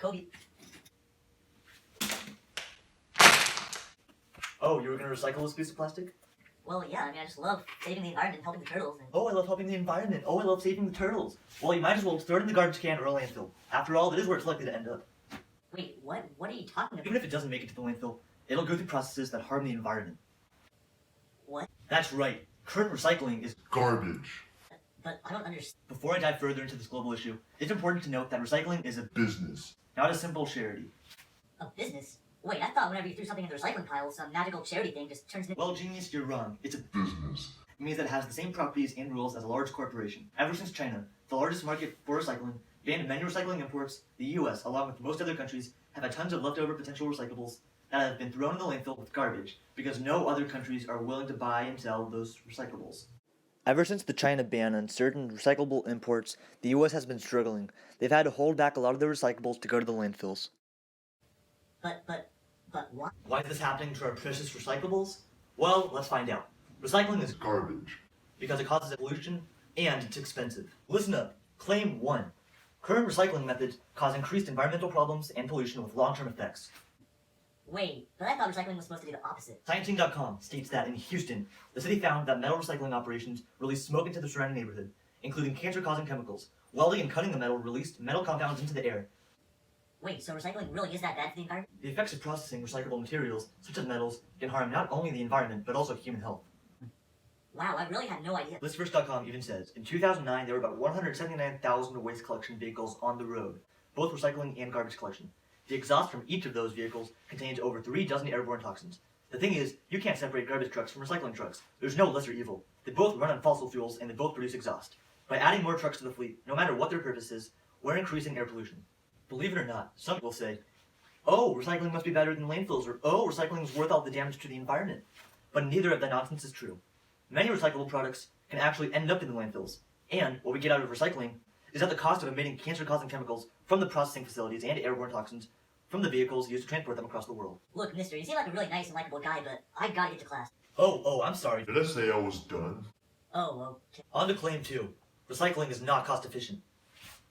Kobe. Oh, you were gonna recycle this piece of plastic? Well, yeah, I mean, I just love saving the environment and helping the turtles. And... Oh, I love helping the environment. Oh, I love saving the turtles. Well, you might as well throw it in the garbage can or a landfill. After all, it is where it's likely to end up. Wait, what? What are you talking about? Even if it doesn't make it to the landfill, it'll go through processes that harm the environment. What? That's right. Current recycling is garbage. But I don't understand. Before I dive further into this global issue, it's important to note that recycling is a Business. not a simple charity. A business? Wait, I thought whenever you threw something in the recycling pile, some magical charity thing just turns into... Well, genius, you're wrong. It's a Business. It means that it has the same properties and rules as a large corporation. Ever since China, the largest market for recycling, banned many recycling imports, the US, along with most other countries, have had tons of leftover potential recyclables that have been thrown in the landfill with garbage because no other countries are willing to buy and sell those recyclables. Ever since the China ban on certain recyclable imports, the US has been struggling. They've had to hold back a lot of their recyclables to go to the landfills. But what? Why is this happening to our precious recyclables? Well, let's find out. Recycling is Garbage. because it causes pollution and it's expensive. Listen up. Claim 1. Current recycling methods cause increased environmental problems and pollution with long-term effects. Wait, but I thought recycling was supposed to do the opposite. Cited.com states that in Houston, the city found that metal recycling operations released smoke into the surrounding neighborhood, including cancer-causing chemicals. Welding and cutting the metal released metal compounds into the air. Wait, so recycling really is that bad for the environment? The effects of processing recyclable materials, such as metals, can harm not only the environment, but also human health. Wow, I really had no idea. Listverse.com even says, in 2009, there were about 179,000 waste collection vehicles on the road, both recycling and garbage collection. The exhaust from each of those vehicles contains over 3 dozen airborne toxins. The thing is, you can't separate garbage trucks from recycling trucks. There's no lesser evil. They both run on fossil fuels and they both produce exhaust. By adding more trucks to the fleet, no matter what their purpose is, we're increasing air pollution. Believe it or not, some people say, oh, recycling must be better than landfills, or oh, recycling is worth all the damage to the environment. But neither of that nonsense is true. Many recyclable products can actually end up in the landfills, and what we get out of recycling is at the cost of emitting cancer-causing chemicals from the processing facilities and airborne toxins from the vehicles used to transport them across the world. Look, mister, you seem like a really nice and likable guy, but I gotta get to class. Oh, I'm sorry. Did I say I was done? Oh, okay. On to claim 2. Recycling is not cost efficient.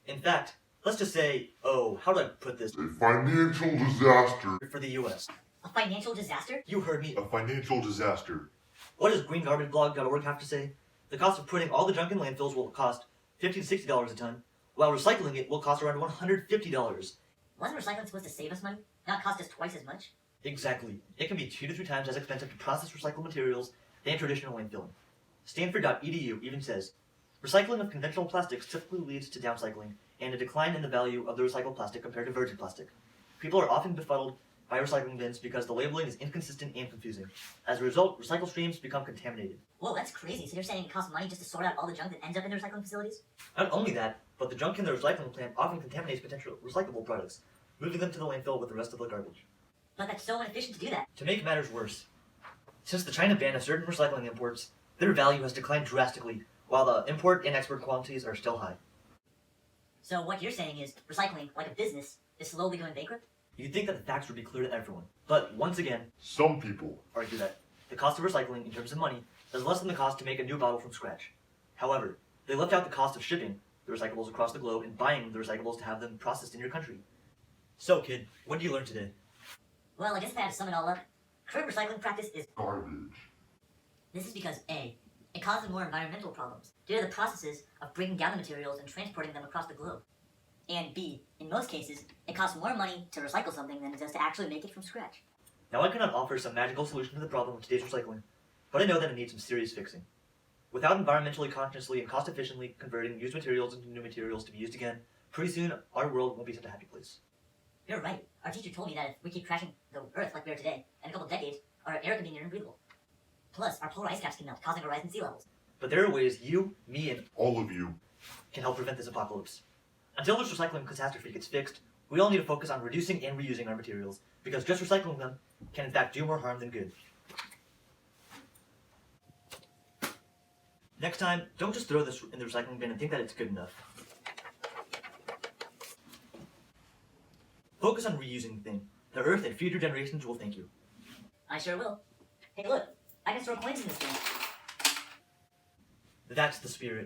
In fact, let's just say, how do I put this? A financial disaster. For the US. A financial disaster? You heard me. A financial disaster. What does greengarbageblog.org have to say? The cost of putting all the junk in landfills will cost $50 to $60 a ton, while recycling it will cost around $150. Wasn't recycling supposed to save us money? Not cost us twice as much? Exactly. It can be 2 to 3 times as expensive to process recycled materials than traditional landfilling. Stanford.edu even says, recycling of conventional plastics typically leads to downcycling and a decline in the value of the recycled plastic compared to virgin plastic. People are often befuddled by recycling bins because the labeling is inconsistent and confusing. As a result, recycle streams become contaminated. Whoa, that's crazy. So you're saying it costs money just to sort out all the junk that ends up in the recycling facilities? Not only that, but the junk in the recycling plant often contaminates potential recyclable products, moving them to the landfill with the rest of the garbage. But that's so inefficient to do that. To make matters worse, since the China ban of certain recycling imports, their value has declined drastically, while the import and export quantities are still high. So what you're saying is, recycling, like a business, is slowly going bankrupt? You'd think that the facts would be clear to everyone, but once again, Some people. argue that the cost of recycling in terms of money is less than the cost to make a new bottle from scratch. However, they left out the cost of shipping the recyclables across the globe and buying the recyclables to have them processed in your country. So kid, what did you learn today? Well, I guess if I had to sum it all up, current recycling practice is... Garbage. This is because A, it causes more environmental problems due to the processes of breaking down the materials and transporting them across the globe. And B, in most cases, it costs more money to recycle something than it does to actually make it from scratch. Now I cannot offer some magical solution to the problem of today's recycling, but I know that it needs some serious fixing. Without environmentally consciously and cost efficiently converting used materials into new materials to be used again, pretty soon our world won't be such a happy place. You're right. Our teacher told me that if we keep crashing the Earth like we are today, in a couple decades, our air could be near unbreathable. Plus, our polar ice caps can melt, causing a rise in sea levels. But there are ways you, me, and All of you. can help prevent this apocalypse. Until this recycling catastrophe gets fixed, we all need to focus on reducing and reusing our materials, because just recycling them can in fact do more harm than good. Next time, don't just throw this in the recycling bin and think that it's good enough. Focus on reusing the thing. The Earth and future generations will thank you. I sure will. Hey look, I can store coins in this thing. That's the spirit.